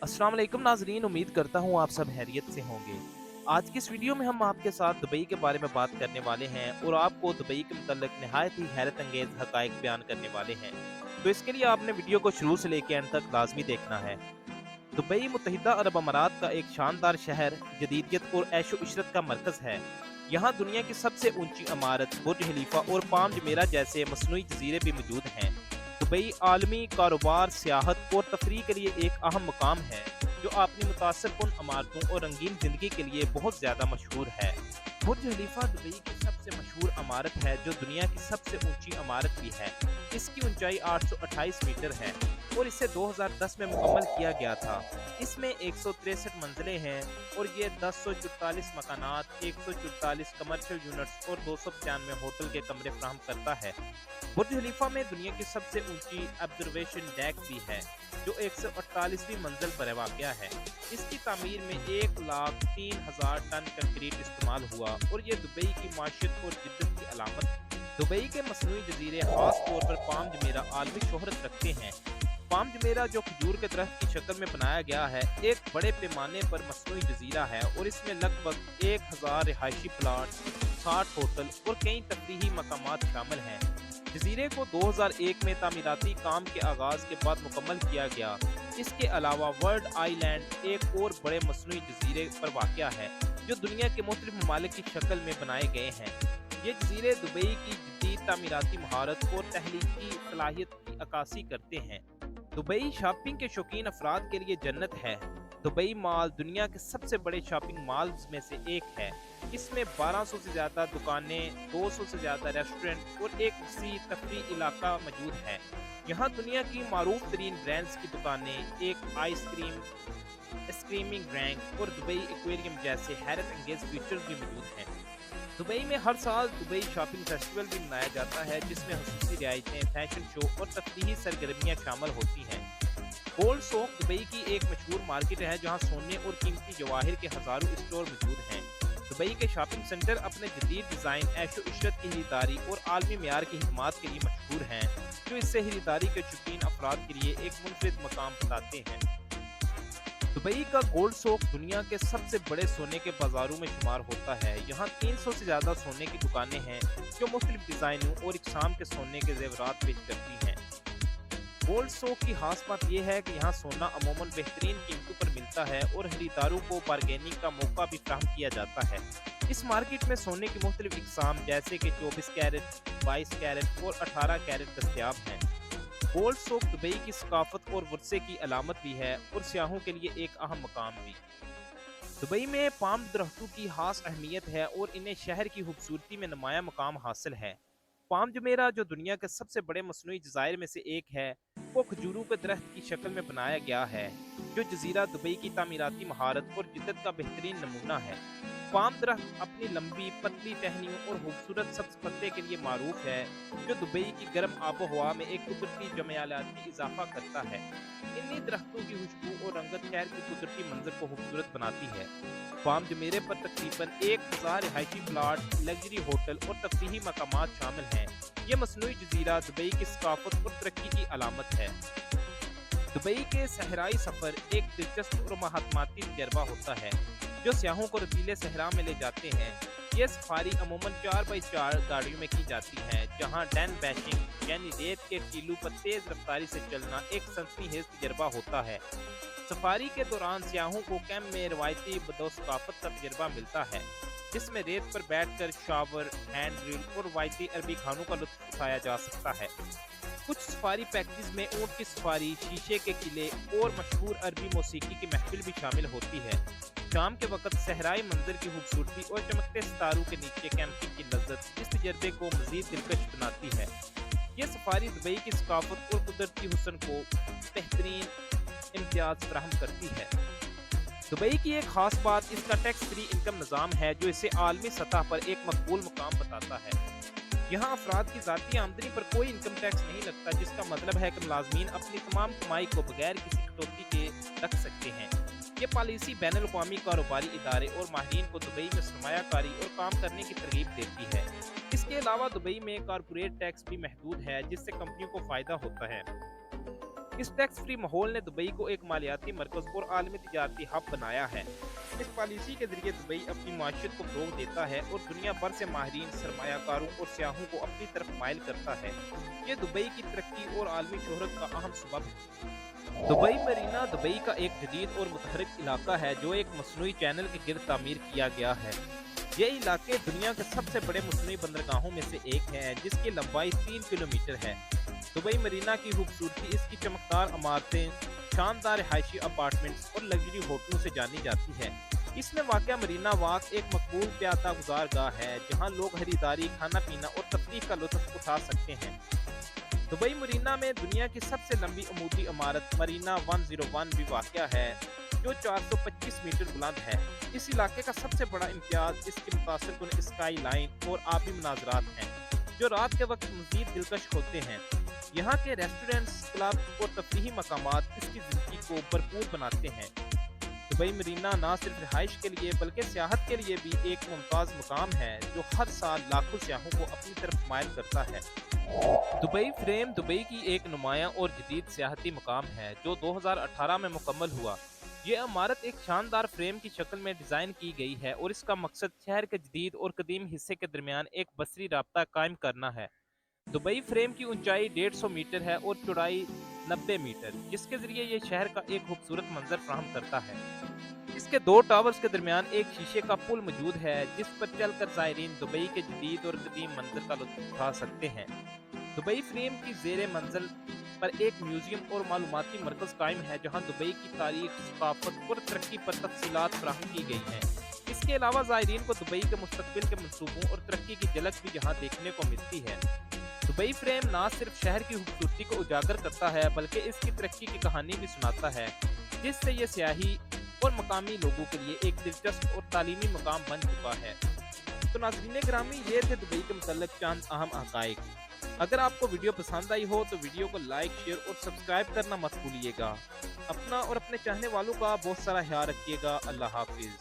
अस्सलाम वालेकुम नाजरीन, उम्मीद करता हूँ आप सब खैरियत से होंगे। आज की इस वीडियो में हम आपके साथ दुबई के बारे में बात करने वाले हैं और आपको दुबई के मुतल्लिक नहायत ही हैरत अंगेज हकायक बयान करने वाले हैं। तो इसके लिए आपने वीडियो को शुरू से लेकर एंड तक लाजमी देखना है। दुबई मुत्तहिदा अरब अमारात का एक शानदार शहर, जदीदियत और ऐशो इशरत का मरकज़ है। यहाँ दुनिया की सबसे ऊंची इमारत बुर्ज खलीफा और पाम जमेरा जैसे मसनूई जजीरे भी मौजूद हैं। दुबई आलमी कारोबार, सियाहत और तफरीह के लिए एक अहम मकाम है, जो अपनी मुतासर कुन इमारतों और रंगीन जिंदगी के लिए बहुत ज़्यादा मशहूर है। बुर्ज खलीफा दुबई की सबसे मशहूर इमारत है, जो दुनिया की सबसे ऊंची इमारत भी है। इसकी ऊंचाई 828 मीटर है और इसे 2010 में मुकम्मल किया गया था। इसमें 163 मंजिलें हैं और ये 1044 मकानात, 144 कमर्शियल यूनिट्स और 295 होटल के कमरे फराहम करता है। बुर्ज खलीफा में दुनिया की सबसे ऊंची ऑब्जर्वेशन डेक भी है, जो 148वीं मंजिल पर वाक़या है। इसकी तामीर में 1,03,000 टन कंक्रीट इस्तेमाल हुआ और ये दुबई की माशियत और जिद्दत की अलामत है। दुबई के मसनूई जजीरे खास तौर पर पाम जमेरा आलमी शोहरत रखते हैं। पाम जमेरा, जो खजूर के दरख्त की शक्ल में बनाया गया है, एक बड़े पैमाने पर मसनूई जजीरा है और इसमें लगभग 1000 रिहायशी प्लाट, 60 होटल और कई तफरीही मकामात शामिल हैं। जजीरे को 2001 में तामीराती काम के आगाज के बाद मुकम्मल किया गया। इसके अलावा वर्ल्ड आइलैंड एक और बड़े मसनूई जजीरे पर वाक़या है, जो दुनिया के मुख्तलिफ ममालिक की शक्ल में बनाए गए हैं। ये जजीरे दुबई की जदीद तामीराती महारत और तहलीकी सलाहियत की अक्कासी करते हैं। दुबई शॉपिंग के शौकीन अफराद के लिए जन्नत है। दुबई मॉल दुनिया के सबसे बड़े शॉपिंग मॉल्स में से एक है। इसमें 1200 से ज़्यादा दुकानें, 200 से ज़्यादा रेस्टोरेंट और एक वसी तफरीह इलाका मौजूद है। यहाँ दुनिया की मारूफ तरीन ब्रांड्स की दुकानें, एक आइसक्रीम स्क्रीमिंग रैंक और दुबई एक्वेरियम जैसे हैरत अंगेज फीचर्स भी मौजूद हैं। दुबई में हर साल दुबई शॉपिंग फेस्टिवल भी मनाया जाता है, जिसमें खुसूसी रियायतें, फैशन शो और तफरीही सरगर्मियाँ शामिल होती हैं। गोल्ड सौक दुबई की एक मशहूर मार्केट है, जहाँ सोने और कीमती जवाहिर के हज़ारों स्टोर मौजूद हैं। दुबई के शॉपिंग सेंटर अपने जदीद डिज़ाइन, ऐशो इशरत की खरीदारी और आलमी मेयार की खिदमात के लिए मशहूर हैं, जो इससे खरीदारी के शौकीन अफराद के लिए एक मुनफरिद मकाम बताते हैं। दुबई का गोल्ड सौक दुनिया के सबसे बड़े सोने के बाजारों में शुमार होता है। यहाँ 300 से ज़्यादा सोने की दुकानें हैं, जो मुख्तलिफ डिज़ाइनों और इकसाम के सोने के जेवरात पेश करती हैं। गोल्ड सौक की खास बात यह है कि यहाँ सोना अमूमन बेहतरीन कीमतों पर मिलता है और खरीदारों को बारगेनिंग का मौका भी फराहम किया जाता है। इस मार्केट में सोने की मुख्तलिफ इकसाम जैसे कि 24 कैरेट, 22 कैरेट और 18 कैरेट दस्तयाब हैं। गोल्ड सौक दुबई की सकाफत और वर्से की अलामत भी है और सियाहों के लिए एक अहम मकाम भी। दुबई में पाम दरख्तों की खास अहमियत है और इन्हें शहर की खूबसूरती में नुमाया मकाम हासिल है। पाम जमेरा, जो दुनिया के सबसे बड़े मसनूई जज़ायर में से एक है, वो खजूरों के दरख्त की शक्ल में बनाया गया है, जो जजीरा दुबई की तामीराती महारत और जिद्दत का बेहतरीन नमूना है। पाम दरख्त अपनी लंबी पतली टहनियों और खूबसूरत सब्ज पत्ते के लिए मारूफ है, जो दुबई की गर्म आबो हवा में एक कुदरती जमायाती इजाफा करता है। इन्हीं दरख्तों की खुशबू और रंगत शहर की कुदरती मंजर को खूबसूरत बनाती है। पाम जमेरे पर तकरीबन 1000 रिहायशी प्लाट, लग्जरी होटल और तफरीही मकामात शामिल हैं। ये मसनूई जजीरा दुबई की सकाफत और तरक्की की अलामत है। दुबई के सहराई सफ़र एक दिलचस्प और महात्माती तजर्बा होता है, जो सियाहों को रसीले सहरा में ले जाते हैं। ये सफारी अमूमन 4x4 गाड़ियों में की जाती है, जहां डैन बैशिंग यानी रेत के टीलों पर तेज रफ्तारी से चलना एक सनसनीखेज तजर्बा होता है। सफारी के दौरान सियाहों को कैंप में रवायती बदौसकाफत का तजर्बा मिलता है, जिसमें रेत पर बैठकर शावर, हैंड ड्रिल और रवायती अरबी खानों का लुत्फ उठाया जा सकता है। कुछ सफारी पैकेज में ऊंट की सफारी, शीशे के किले और मशहूर अरबी मौसीकी की महफिल भी शामिल होती है। शाम के वक्त सहराई मंजर की खूबसूरती और चमकते सितारों के नीचे कैंपिंग की लज्जत इस तजर्बे को मजीद दिलकश बनाती है। ये सफारी दुबई की सकाफत और कुदरती हुस्न को बेहतरीन इम्तियाज फराहम करती है। दुबई की एक खास बात इसका टैक्स फ्री इनकम निज़ाम है, जो इसे आलमी सतह पर एक मकबूल मुकाम बताता है। यहाँ अफराद की ज़ाती आमदनी पर कोई इनकम टैक्स नहीं लगता, जिसका मतलब है कि मुलाजमीन अपनी तमाम कमाई को बगैर किसी कटौती के रख सकते हैं। ये पॉलिसी बैनुल अक़वामी कारोबारी इदारे और माहिरीन को दुबई में सरमायाकारी और काम करने की तरगीब देती है। इसके अलावा दुबई में कॉरपोरेट टैक्स भी महदूद है, जिससे कंपनियों को फ़ायदा होता है। इस टैक्स फ्री माहौल ने दुबई को एक मालियाती मरकज और आलमी तिजारती हब बनाया है। इस पॉलिसी के जरिए दुबई अपनी माशियत को फ़रोग़ देता है और दुनिया भर से माहिरीन, सरमायाकारों और सियाहों को अपनी तरफ माइल करता है। ये दुबई की तरक्की और आलमी शोहरत का अहम सबब है। दुबई मरीना दुबई का एक जदीद और मुतहरिक इलाका है जो एक मसनूई चैनल के गिर्द तामीर किया गया है। ये इलाके दुनिया के सबसे बड़े मसनूई बंदरगाहों में से एक है, जिसकी लंबाई 3 किलोमीटर है। दुबई मरीना की खूबसूरती इसकी चमकदार इमारतें, शानदार रिहायशी अपार्टमेंट्स और लग्जरी होटलों से जानी जाती है। इसमें वाक़या मरीना वॉक एक मकबूल प्यादा गुज़ारगाह है, जहां लोग खरीदारी, खाना पीना और तफरीह का लुत्फ़ उठा सकते हैं। दुबई मरीना में दुनिया की सबसे लंबी अमूदी इमारत मरीना 101 भी वाक़या है, जो 425 मीटर बुलंद है। इस इलाके का सबसे बड़ा इम्तियाज इसके मुतासिरकुन स्काई लाइन और आबी मनाज़रात हैं, जो रात के वक्त मज़ीद दिलकश होते हैं। यहाँ के रेस्टोरेंट्स, क्लब और तफरीही मकामात इसकी ज़िंदगी को भरपूर बनाते हैं। दुबई मरीना न सिर्फ रिहाइश के लिए बल्कि सियाहत के लिए भी एक मुमताज़ मुकाम है, जो हर साल लाखों सियाहों को अपनी तरफ माइल करता है। दुबई फ्रेम दुबई की एक नुमायां और जदीद सियाहती मकाम है, जो 2018 में मुकम्मल हुआ। ये इमारत एक शानदार फ्रेम की शक्ल में डिज़ाइन की गई है और इसका मकसद शहर के जदीद और कदीम हिस्से के दरमियान एक बसरी राब्ता कायम करना है। दुबई फ्रेम की ऊंचाई 150 मीटर है और चौड़ाई 90 मीटर, जिसके जरिए ये शहर का एक खूबसूरत मंजर फ्राहम करता है। इसके 2 टावर्स के दरमियान एक शीशे का पुल मौजूद है, जिस पर चलकर ज़ायरीन दुबई के जदीद और कदीम मंजर का लुत्फ़ उठा सकते हैं। दुबई फ्रेम की ज़ेरे मंजिल पर एक म्यूजियम और मालूमाती मरकज़ कायम है, जहां दुबई की तारीख, सकाफत और तरक्की पर तफसीलात फराहम की गई हैं। इसके अलावा ज़ायरीन को दुबई के मुस्तक़बिल के मंसूबों और तरक्की की झलक भी यहाँ देखने को मिलती है। दुबई फ्रेम न सिर्फ शहर की खूबसूरती को उजागर करता है, बल्कि इसकी तरक्की की कहानी भी सुनाता है, जिससे ये सियाही और मकामी लोगों के लिए एक दिलचस्प और तालीमी मकाम बन चुका है। तो नाज़रीन गिरामी, ये थे दुबई के मुतल्लिक़ चंद अहम हक़ाइक़। अगर आपको वीडियो पसंद आई हो तो वीडियो को लाइक, शेयर और सब्सक्राइब करना मत भूलिएगा। अपना और अपने चाहने वालों का बहुत सारा ख्याल रखिएगा। अल्लाह हाफिज़।